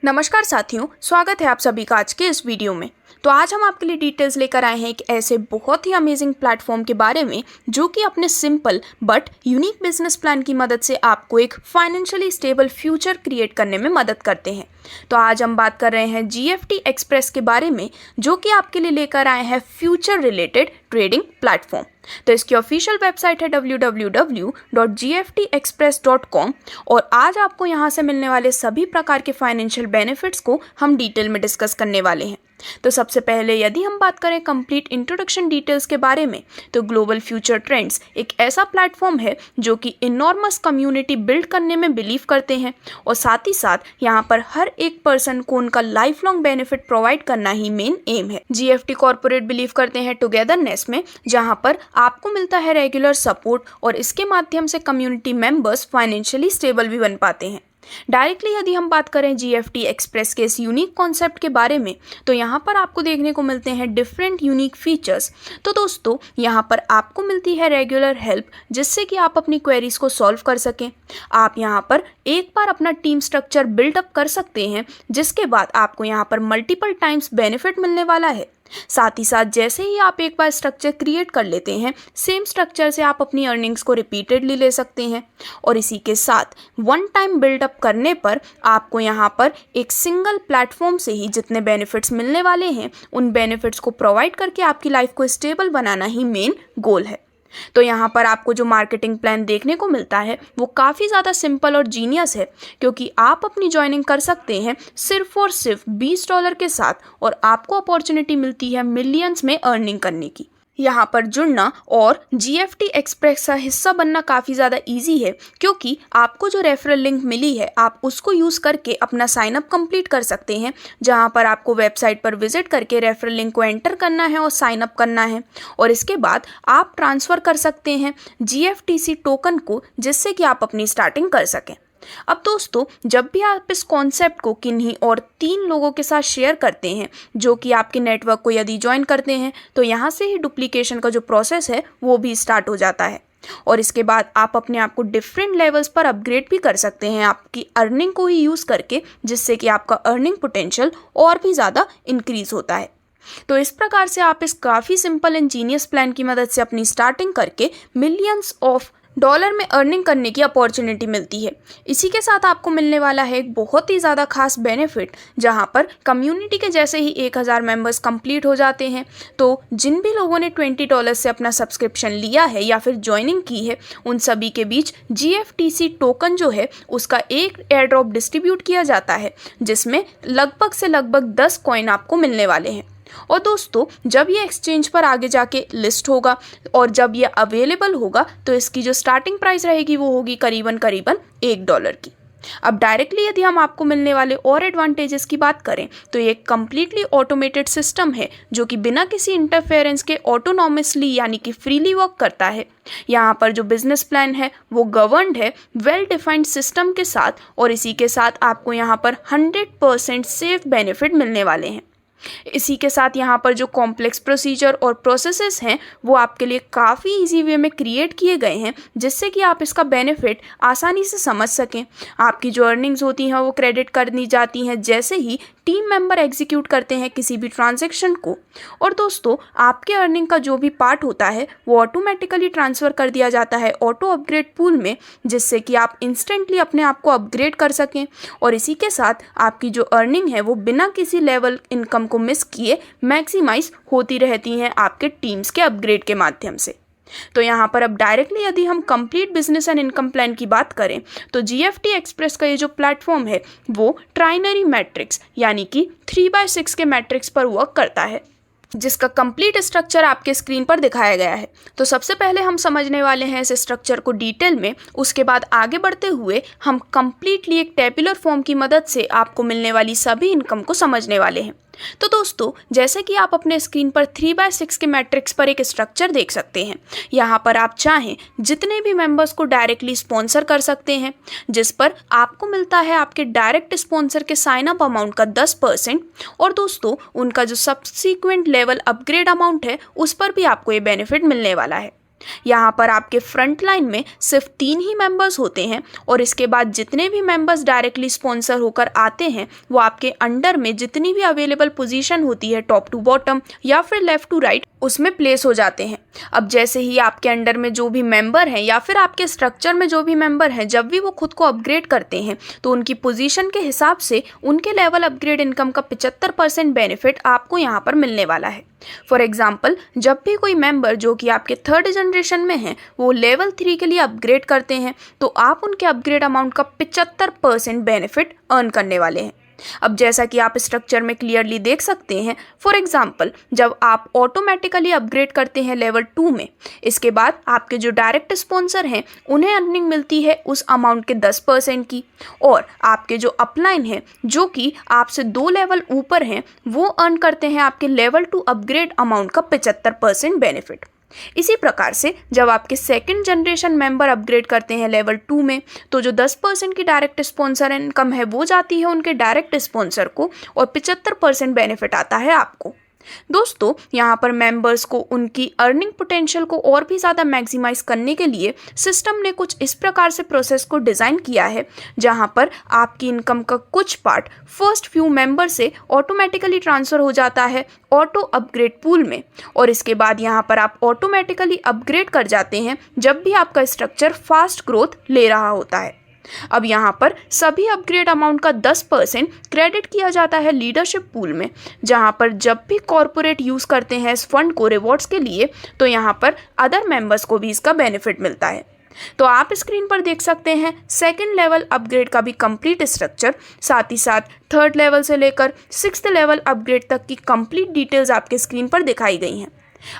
नमस्कार साथियों, स्वागत है आप सभी का आज के इस वीडियो में। तो आज हम आपके लिए डिटेल्स लेकर आए हैं एक ऐसे बहुत ही अमेजिंग प्लेटफॉर्म के बारे में जो कि अपने simple but unique business plan की मदद से आपको एक फाइनेंशियली स्टेबल फ्यूचर क्रिएट करने में मदद करते हैं। तो आज हम बात कर रहे हैं GFT एक्सप्रेस के बारे में, जो कि आपके लिए लेकर आए हैं फ्यूचर रिलेटेड ट्रेडिंग प्लेटफॉर्म। तो इसकी ऑफिशियल वेबसाइट है www.gftexpress.com और आज आपको यहाँ से मिलने वाले सभी प्रकार के फाइनेंशियल बेनिफिट्स को हम डिटेल में डिस्कस करने वाले हैं। तो सबसे पहले यदि हम बात करें कंप्लीट इंट्रोडक्शन डिटेल्स के बारे में, तो ग्लोबल फ्यूचर ट्रेंड्स एक ऐसा प्लेटफॉर्म है जो कि इनॉर्मस कम्युनिटी बिल्ड करने में बिलीव करते हैं और साथ ही साथ यहाँ पर हर एक पर्सन को उनका लाइफ लॉन्ग बेनिफिट प्रोवाइड करना ही मेन एम है। GFT कॉर्पोरेट बिलीव करते हैं टुगेदरनेस में, जहाँ पर आपको मिलता है रेगुलर सपोर्ट और इसके माध्यम से कम्युनिटी मेंबर्स फाइनेंशियली स्टेबल भी बन पाते हैं। डायरेक्टली यदि हम बात करें GFT एक्सप्रेस के इस यूनिक कॉन्सेप्ट के बारे में, तो यहाँ पर आपको देखने को मिलते हैं डिफरेंट यूनिक फीचर्स। तो दोस्तों, यहाँ पर आपको मिलती है रेगुलर हेल्प, जिससे कि आप अपनी क्वेरीज को सॉल्व कर सकें। आप यहाँ पर एक बार अपना टीम स्ट्रक्चर बिल्डअप कर सकते हैं, जिसके बाद आपको यहाँ पर मल्टीपल टाइम्स बेनिफिट मिलने वाला है। साथ ही साथ जैसे ही आप एक बार स्ट्रक्चर क्रिएट कर लेते हैं, सेम स्ट्रक्चर से आप अपनी अर्निंग्स को रिपीटेडली ले सकते हैं। और इसी के साथ वन टाइम बिल्डअप करने पर आपको यहाँ पर एक सिंगल प्लेटफॉर्म से ही जितने बेनिफिट्स मिलने वाले हैं, उन बेनिफिट्स को प्रोवाइड करके आपकी लाइफ को स्टेबल बनाना ही मेन गोल है। तो यहाँ पर आपको जो मार्केटिंग प्लान देखने को मिलता है वो काफ़ी ज़्यादा सिंपल और जीनियस है, क्योंकि आप अपनी ज्वाइनिंग कर सकते हैं सिर्फ और सिर्फ $20 के साथ और आपको अपॉर्चुनिटी मिलती है मिलियंस में अर्निंग करने की। यहाँ पर जुड़ना और GFT एक्सप्रेस का हिस्सा बनना काफ़ी ज़्यादा इजी है, क्योंकि आपको जो रेफरल लिंक मिली है आप उसको यूज़ करके अपना साइनअप कंप्लीट कर सकते हैं, जहाँ पर आपको वेबसाइट पर विजिट करके रेफरल लिंक को एंटर करना है और साइनअप करना है। और इसके बाद आप ट्रांसफ़र कर सकते हैं GFTC टोकन को, जिससे कि आप अपनी स्टार्टिंग कर सकें। अब दोस्तों, जब भी आप इस कॉन्सेप्ट को किन्हीं और 3 लोगों के साथ शेयर करते हैं जो कि आपके नेटवर्क को यदि ज्वाइन करते हैं, तो यहाँ से ही डुप्लीकेशन का जो प्रोसेस है वो भी स्टार्ट हो जाता है। और इसके बाद आप अपने आप को डिफरेंट लेवल्स पर अपग्रेड भी कर सकते हैं आपकी अर्निंग को ही यूज़ करके, जिससे कि आपका अर्निंग पोटेंशियल और भी ज़्यादा इंक्रीज़ होता है। तो इस प्रकार से आप इस काफ़ी सिंपल एंड जीनियस प्लान की मदद से अपनी स्टार्टिंग करके मिलियंस ऑफ डॉलर में अर्निंग करने की अपॉर्चुनिटी मिलती है। इसी के साथ आपको मिलने वाला है एक बहुत ही ज़्यादा खास बेनिफिट, जहां पर कम्युनिटी के जैसे ही 1000 मेंबर्स कंप्लीट हो जाते हैं, तो जिन भी लोगों ने $20 से अपना सब्सक्रिप्शन लिया है या फिर ज्वाइनिंग की है, उन सभी के बीच GFTC टोकन जो है उसका एक एयर ड्रॉप डिस्ट्रीब्यूट किया जाता है, जिसमें लगभग से लगभग 10 कॉइन आपको मिलने वाले हैं। और दोस्तों, जब ये एक्सचेंज पर आगे जाके लिस्ट होगा और जब ये अवेलेबल होगा, तो इसकी जो स्टार्टिंग प्राइस रहेगी वो होगी करीबन $1 की। अब डायरेक्टली यदि हम आपको मिलने वाले और एडवांटेजेस की बात करें, तो ये कंप्लीटली ऑटोमेटेड सिस्टम है जो कि बिना किसी इंटरफेरेंस के ऑटोनॉमसली यानी कि फ्रीली वर्क करता है। यहाँ पर जो बिजनेस प्लान है वो गवर्नड है वेल डिफाइंड सिस्टम के साथ, और इसी के साथ आपको यहाँ पर 100% सेफ बेनिफिट मिलने वाले हैं। इसी के साथ यहाँ पर जो कॉम्प्लेक्स प्रोसीजर और प्रोसेसेस हैं वो आपके लिए काफ़ी इजी वे में क्रिएट किए गए हैं, जिससे कि आप इसका बेनिफिट आसानी से समझ सकें। आपकी जो अर्निंग्स होती हैं वो क्रेडिट कर दी जाती हैं जैसे ही टीम मेंबर एग्जीक्यूट करते हैं किसी भी ट्रांजैक्शन को। और दोस्तों, आपके अर्निंग का जो भी पार्ट होता है वो ऑटोमेटिकली ट्रांसफ़र कर दिया जाता है ऑटो अपग्रेड पूल में, जिससे कि आप इंस्टेंटली अपने आप को अपग्रेड कर सकें। और इसी के साथ आपकी जो अर्निंग है वो बिना किसी लेवल इनकम को मिस किए मैक्सिमाइज होती रहती हैं आपके टीम्स के अपग्रेड के माध्यम से। तो यहाँ पर अब डायरेक्टली यदि हम complete business and income plan की बात करें, तो GFT एक्सप्रेस का ये जो प्लेटफॉर्म है वो ट्राइनरी मैट्रिक्स यानी कि 3/6 के मैट्रिक्स पर वर्क करता है, जिसका कंप्लीट स्ट्रक्चर आपके स्क्रीन पर दिखाया गया है। तो सबसे पहले हम समझने वाले हैं इस स्ट्रक्चर को डिटेल में, उसके बाद आगे बढ़ते हुए हम कंप्लीटली एक टेबुलर फॉर्म की मदद से आपको मिलने वाली सभी इनकम को समझने वाले हैं। तो दोस्तों, जैसे कि आप अपने स्क्रीन पर 3/6 के मैट्रिक्स पर एक स्ट्रक्चर देख सकते हैं, यहाँ पर आप चाहें जितने भी मेंबर्स को डायरेक्टली स्पॉन्सर कर सकते हैं, जिस पर आपको मिलता है आपके डायरेक्ट स्पॉन्सर के साइन अप अमाउंट का 10%। और दोस्तों, उनका जो सब्सिक्वेंट लेवल अपग्रेड अमाउंट है उस पर भी आपको ये बेनिफिट मिलने वाला है। यहाँ पर आपके फ्रंट लाइन में सिर्फ 3 ही मेंबर्स होते हैं और इसके बाद जितने भी मेंबर्स डायरेक्टली स्पॉन्सर होकर आते हैं वो आपके अंडर में जितनी भी अवेलेबल पोजीशन होती है टॉप टू बॉटम या फिर लेफ्ट टू राइट उसमें प्लेस हो जाते हैं। अब जैसे ही आपके अंडर में जो भी मेंबर हैं या फिर आपके स्ट्रक्चर में जो भी मेंबर हैं जब भी वो खुद को अपग्रेड करते हैं तो उनकी पोजीशन के हिसाब से उनके लेवल अपग्रेड इनकम का 75% बेनिफिट आपको यहाँ पर मिलने वाला है। फॉर एग्जाम्पल, जब भी कोई मेंबर जो कि आपके 3rd जनरेशन में हैं वो लेवल 3 के लिए अपग्रेड करते हैं तो आप उनके अपग्रेड अमाउंट का 75% बेनिफिट अर्न करने वाले हैं। अब जैसा कि आप स्ट्रक्चर में क्लियरली देख सकते हैं, फॉर एग्जाम्पल जब आप ऑटोमेटिकली अपग्रेड करते हैं लेवल 2 में, इसके बाद आपके जो डायरेक्ट स्पॉन्सर हैं उन्हें अर्निंग मिलती है उस अमाउंट के 10% की, और आपके जो अपलाइन हैं जो कि आपसे 2 लेवल ऊपर हैं वो अर्न करते हैं आपके लेवल 2 अपग्रेड अमाउंट का 75% बेनिफिट। इसी प्रकार से जब आपके 2nd जनरेशन मेंबर अपग्रेड करते हैं लेवल 2 में तो जो 10% की डायरेक्ट स्पॉन्सर इनकम है वो जाती है उनके डायरेक्ट स्पॉन्सर को और 75% बेनिफिट आता है आपको। दोस्तों, यहाँ पर मेंबर्स को उनकी अर्निंग पोटेंशियल को और भी ज़्यादा मैक्सिमाइज करने के लिए सिस्टम ने कुछ इस प्रकार से प्रोसेस को डिज़ाइन किया है जहाँ पर आपकी इनकम का कुछ पार्ट फर्स्ट फ्यू मेंबर से ऑटोमेटिकली ट्रांसफ़र हो जाता है ऑटो अपग्रेड पूल में, और इसके बाद यहाँ पर आप ऑटोमेटिकली अपग्रेड कर जाते हैं जब भी आपका स्ट्रक्चर फास्ट ग्रोथ ले रहा होता है। अब यहाँ पर सभी अपग्रेड अमाउंट का 10% क्रेडिट किया जाता है लीडरशिप पूल में, जहाँ पर जब भी कॉरपोरेट यूज़ करते हैं इस फंड को रिवॉर्ड्स के लिए तो यहाँ पर अदर मेंबर्स को भी इसका बेनिफिट मिलता है। तो आप स्क्रीन पर देख सकते हैं 2nd लेवल अपग्रेड का भी कंप्लीट स्ट्रक्चर, साथ ही साथ 3rd लेवल से लेकर 6th लेवल अपग्रेड तक की कंप्लीट डिटेल्स आपके स्क्रीन पर दिखाई गई हैं।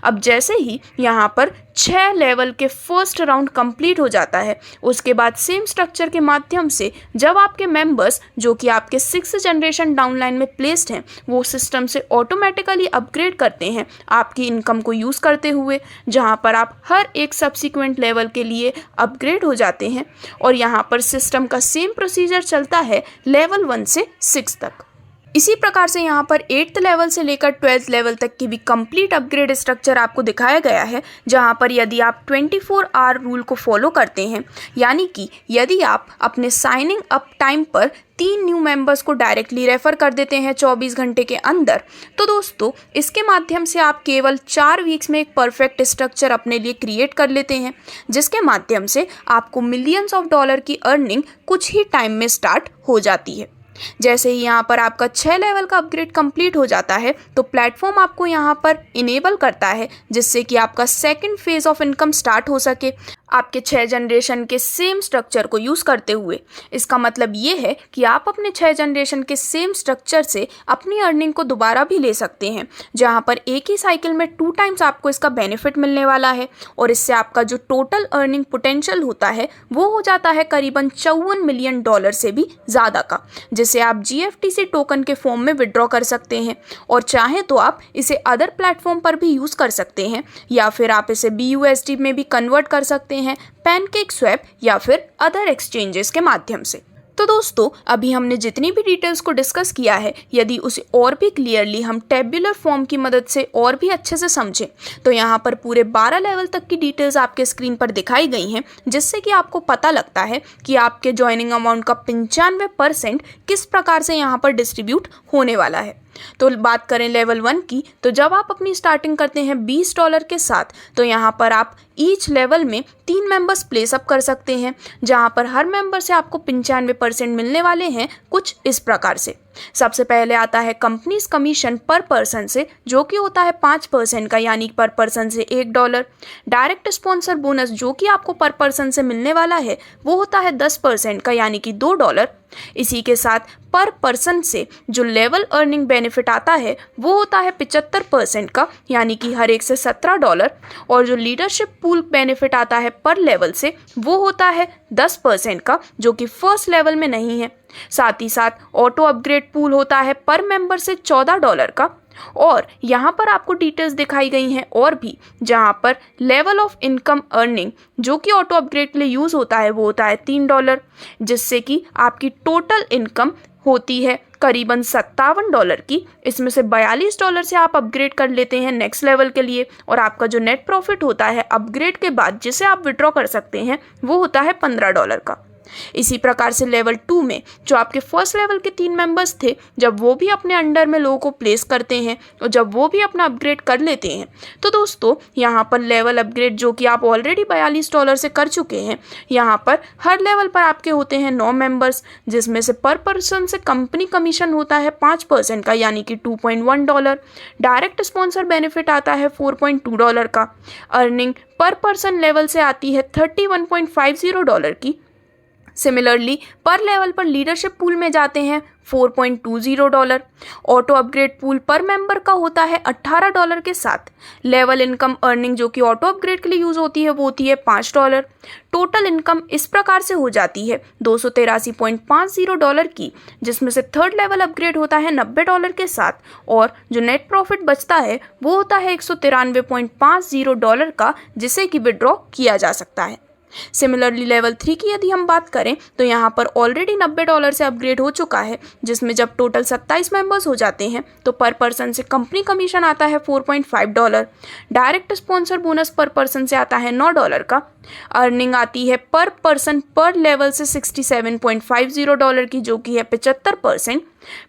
अब जैसे ही यहाँ पर 6 लेवल के फर्स्ट राउंड कंप्लीट हो जाता है उसके बाद सेम स्ट्रक्चर के माध्यम से जब आपके मेंबर्स जो कि आपके 6th जनरेशन डाउनलाइन में प्लेस्ड हैं वो सिस्टम से ऑटोमेटिकली अपग्रेड करते हैं आपकी इनकम को यूज़ करते हुए, जहाँ पर आप हर एक सब्सिक्वेंट लेवल के लिए अपग्रेड हो जाते हैं, और यहाँ पर सिस्टम का सेम प्रोसीजर चलता है लेवल 1 से 6 तक। इसी प्रकार से यहाँ पर 8th लेवल से लेकर 12th लेवल तक की भी कंप्लीट अपग्रेड स्ट्रक्चर आपको दिखाया गया है, जहाँ पर यदि आप 24 आवर रूल को फॉलो करते हैं, यानी कि यदि आप अपने साइनिंग अप टाइम पर 3 न्यू मेंबर्स को डायरेक्टली रेफ़र कर देते हैं 24 घंटे के अंदर, तो दोस्तों इसके माध्यम से आप केवल 4 वीक्स में एक परफेक्ट स्ट्रक्चर अपने लिए क्रिएट कर लेते हैं, जिसके माध्यम से आपको मिलियंस ऑफ डॉलर की अर्निंग कुछ ही टाइम में स्टार्ट हो जाती है। जैसे ही यहाँ पर आपका 6 लेवल का अपग्रेड कंप्लीट हो जाता है तो प्लेटफॉर्म आपको यहाँ पर इनेबल करता है जिससे कि आपका 2nd phase of income start हो सके आपके 6 जनरेशन के सेम स्ट्रक्चर को यूज़ करते हुए। इसका मतलब ये है कि आप अपने 6 जनरेशन के सेम स्ट्रक्चर से अपनी अर्निंग को दोबारा भी ले सकते हैं, जहाँ पर एक ही साइकिल में 2 टाइम्स आपको इसका बेनिफिट मिलने वाला है, और इससे आपका जो टोटल अर्निंग पोटेंशियल होता है वो हो जाता है करीबन $54 मिलियन से भी ज़्यादा का, जिसे आप GFTC टोकन के फॉर्म में विड्रॉ कर सकते हैं, और चाहे तो आप इसे अदर प्लेटफॉर्म पर भी यूज़ कर सकते हैं या फिर आप इसे BUSD में भी कन्वर्ट कर सकते हैं पैनकेक स्वैप या फिर अदर एक्सचेंजेस के माध्यम से। तो दोस्तों, अभी हमने जितनी भी डिटेल्स को डिस्कस किया है, यदि उसे और भी क्लियरली हम टेबुलर फॉर्म की मदद से और भी अच्छे से समझें तो यहाँ पर पूरे 12 लेवल तक की डिटेल्स आपके स्क्रीन पर दिखाई गई हैं, जिससे कि आपको पता लगता है कि आपके ज्वाइनिंग अमाउंट का 95% किस प्रकार से यहाँ पर डिस्ट्रीब्यूट होने वाला है। तो बात करें लेवल 1 की, तो जब आप अपनी स्टार्टिंग करते हैं $20 के साथ तो यहाँ पर आप ईच लेवल में 3 मेंबर्स प्लेस अप कर सकते हैं, जहाँ पर हर मेंबर से आपको 95% मिलने वाले हैं कुछ इस प्रकार से। सबसे पहले आता है कंपनीज कमीशन पर पर्सन से, जो कि होता है 5% का, यानी पर पर्सन से $1। डायरेक्ट स्पॉन्सर बोनस जो कि आपको पर पर्सन से मिलने वाला है वो होता है 10% का, यानी कि $2। इसी के साथ पर पर्सन से जो लेवल अर्निंग बेनिफिट आता है वो होता है 75% का, यानी कि हर एक से $17। और जो लीडरशिप पूल बेनिफिट आता है पर लेवल से वो होता है 10% का, जो कि फर्स्ट लेवल में नहीं है। साथ ही साथ ऑटो अपग्रेड पूल होता है पर मेंबर से $14 का, और यहाँ पर आपको डिटेल्स दिखाई गई हैं और भी, जहाँ पर लेवल ऑफ इनकम अर्निंग जो कि ऑटो अपग्रेड के लिए यूज़ होता है वो होता है $3, जिससे कि आपकी टोटल इनकम होती है करीबन $57 की। इसमें से $42 से आप अपग्रेड कर लेते हैं नेक्स्ट लेवल के लिए, और आपका जो नेट प्रॉफिट होता है अपग्रेड के बाद जिसे आप विड्रॉ कर सकते हैं वो होता है $15 का। इसी प्रकार से लेवल 2 में जो आपके फर्स्ट लेवल के 3 मेंबर्स थे, जब वो भी अपने अंडर में लोगों को प्लेस करते हैं और जब वो भी अपना अपग्रेड कर लेते हैं, तो दोस्तों यहाँ पर लेवल अपग्रेड जो कि आप ऑलरेडी $42 से कर चुके हैं, यहाँ पर हर लेवल पर आपके होते हैं 9 मेंबर्स, जिसमें से पर पर्सन से कंपनी कमीशन होता है 5% का, यानी कि $2.1। डायरेक्ट स्पॉन्सर बेनिफिट आता है $4.2 का। अर्निंग पर पर्सन लेवल से आती है $31.50 की। सिमिलरली पर लेवल पर लीडरशिप पूल में जाते हैं $4.20। ऑटो अपग्रेड पूल पर मेंबर का होता है $18 के साथ। लेवल इनकम अर्निंग जो कि ऑटो अपग्रेड के लिए यूज़ होती है वो होती है $5। टोटल इनकम इस प्रकार से हो जाती है $283.50 की, जिसमें से थर्ड लेवल अपग्रेड होता है $90 के साथ, और जो नेट प्रॉफिट बचता है वो होता है $193.50 का, जिसे कि विड्रॉ किया जा सकता है। सिमिलरली लेवल 3 की यदि हम बात करें तो यहाँ पर ऑलरेडी $90 से अपग्रेड हो चुका है, जिसमें जब टोटल 27 मेंबर्स हो जाते हैं तो पर पर्सन से कंपनी कमीशन आता है $4.5। डायरेक्ट स्पॉन्सर बोनस पर पर्सन से आता है $9 का। अर्निंग आती है पर पर्सन पर लेवल से $67.50 की, जो कि है 75%।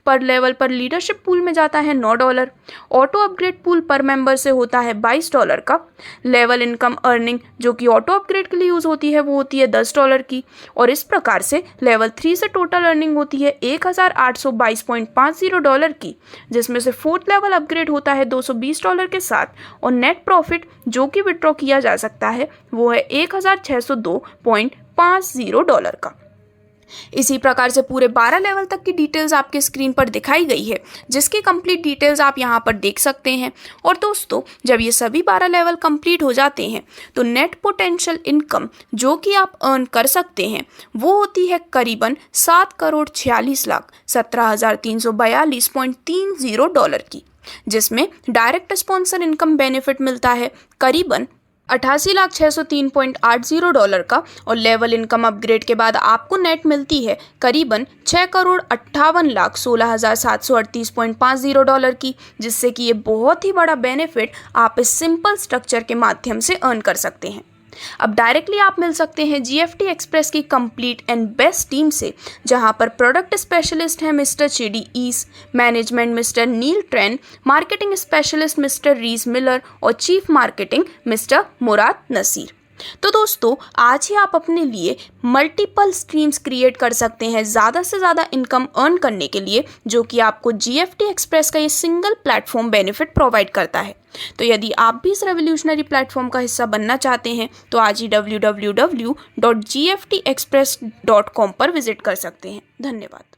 पर लेवल पर लीडरशिप पूल में जाता है $9। ऑटो अपग्रेड पूल पर मेंबर से होता है $22 का। लेवल इनकम अर्निंग जो कि ऑटो अपग्रेड के लिए यूज़ होती है वो होती है $10 की, और इस प्रकार से लेवल 3 से टोटल अर्निंग होती है $1822.50 की, जिसमें से फोर्थ लेवल अपग्रेड होता है $220 के साथ, और नेट प्रॉफिट जो कि विड्रॉ किया जा सकता है वो है $1602.50 का। इसी प्रकार से पूरे 12 लेवल तक की डिटेल्स आपके स्क्रीन पर दिखाई गई है, जिसकी कंप्लीट डिटेल्स आप यहाँ पर देख सकते हैं। और दोस्तों जब ये सभी 12 लेवल कंप्लीट हो जाते हैं तो नेट पोटेंशियल इनकम जो कि आप अर्न कर सकते हैं वो होती है करीबन $7,46,17,342.30 की, जिसमें डायरेक्ट स्पॉन्सर इनकम बेनिफिट मिलता है करीबन $88,603.80 का, और लेवल इनकम अपग्रेड के बाद आपको नेट मिलती है करीबन $6,58,16,738.50 की, जिससे कि ये बहुत ही बड़ा बेनिफिट आप इस सिंपल स्ट्रक्चर के माध्यम से अर्न कर सकते हैं। अब डायरेक्टली आप मिल सकते हैं GFT एक्सप्रेस की कंप्लीट एंड बेस्ट टीम से, जहां पर प्रोडक्ट स्पेशलिस्ट हैं मिस्टर चेडी ईस, मैनेजमेंट मिस्टर नील ट्रेन, मार्केटिंग स्पेशलिस्ट मिस्टर रीस मिलर और चीफ मार्केटिंग मिस्टर मुराद नसीर। तो दोस्तों आज ही आप अपने लिए मल्टीपल स्ट्रीम्स क्रिएट कर सकते हैं ज़्यादा से ज़्यादा इनकम अर्न करने के लिए, जो कि आपको GFT एक्सप्रेस का ये सिंगल प्लेटफॉर्म बेनिफिट प्रोवाइड करता है। तो यदि आप भी इस रेवोल्यूशनरी प्लेटफॉर्म का हिस्सा बनना चाहते हैं तो आज ही www.gftexpress.com पर विजिट कर सकते हैं। धन्यवाद।